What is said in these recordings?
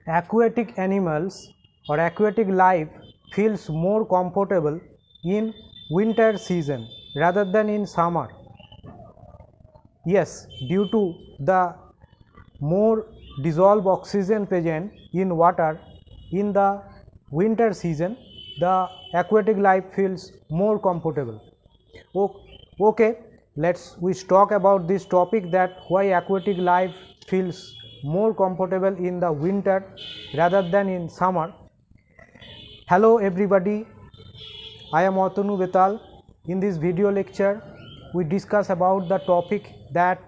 aquatic animals or aquatic life feels more comfortable in winter season rather than in summer. Yes, due to the more dissolved oxygen present in water in the winter season, the aquatic life feels more comfortable. Okay, we talk about this topic, that why aquatic life feels more comfortable in the winter rather than in summer. Hello everybody, I am Atanu Betal. In this video lecture, we discuss about the topic that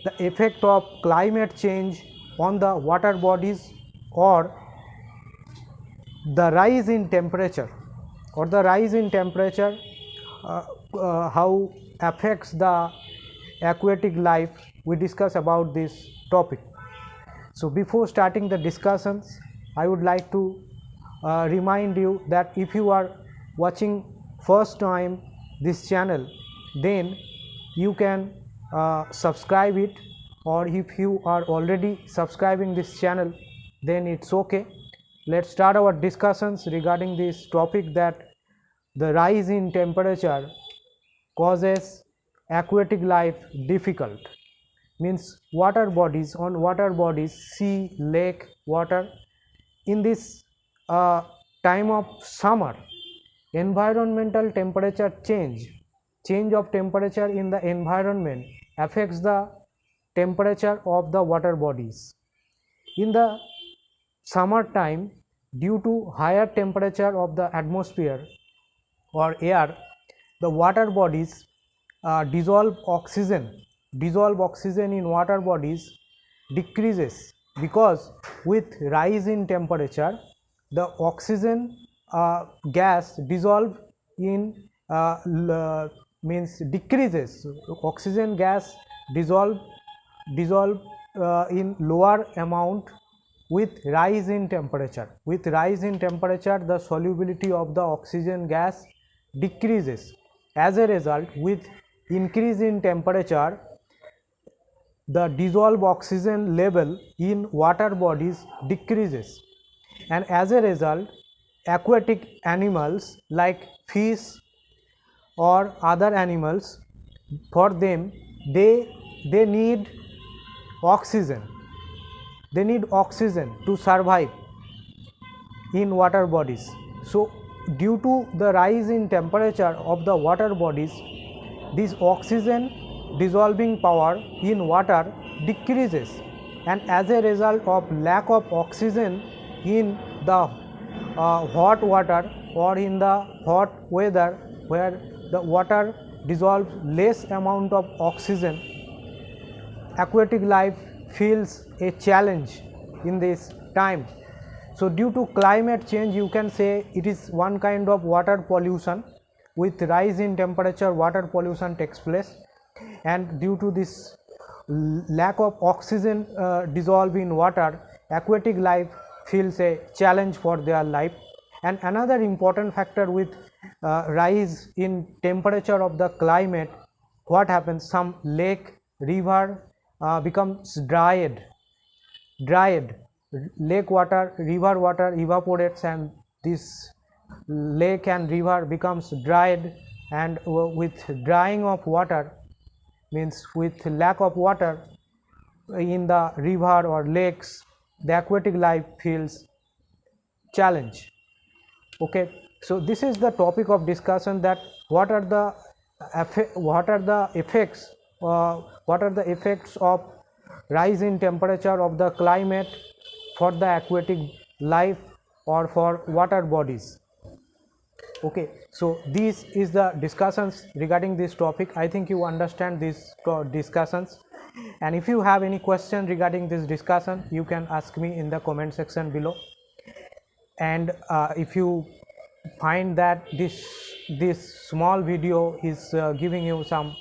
the effect of climate change on the water bodies, or the rise in temperature, how affects the aquatic life. We discuss about this topic. So before starting the discussions, I would like to remind you that if you are watching first time this channel, then you can subscribe it, or if you are already subscribing this channel, then it's okay. Let's start our discussions regarding this topic, that the rise in temperature causes aquatic life difficult. Means water bodies, sea, lake, water, in this time of summer, environmental temperature change of temperature in the environment affects the temperature of the water bodies. In the summer time, due to higher temperature of the atmosphere or air, the water bodies dissolve oxygen in water bodies decreases, because with rise in temperature, the oxygen gas dissolve in means decreases. Oxygen gas dissolve in lower amount with rise in temperature. With rise in temperature, the solubility of the oxygen gas decreases. As a result, with increase in temperature, the dissolved oxygen level in water bodies decreases, and as a result, aquatic animals like fish or other animals, for them, they need oxygen. They need oxygen to survive in water bodies. So due to the rise in temperature of the water bodies, this oxygen dissolving power in water decreases, and as a result of lack of oxygen in the hot water, or in the hot weather where the water dissolves less amount of oxygen, aquatic life feels a challenge in this time. So due to climate change, you can say it is one kind of water pollution. With rise in temperature, water pollution takes place, and due to this lack of oxygen dissolved in water, aquatic life feels a challenge for their life. And another important factor with rise in temperature of the climate, what happens, some lake, river becomes dried. Lake water, river water evaporates, and this lake and river becomes dried, and with drying of water, means with lack of water in the river or lakes, the aquatic life feels challenge. Okay, so this is the topic of discussion, that what are the effects of rise in temperature of the climate for the aquatic life or for water bodies. Okay, so this is the discussions regarding this topic. I think you understand these discussions, and if you have any question regarding this discussion, you can ask me in the comment section below. And if you find that this small video is giving you some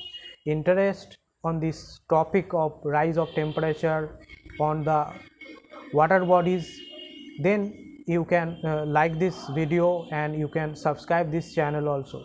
interest on this topic of rise of temperature on the water bodies, then you can like this video, and you can subscribe this channel also.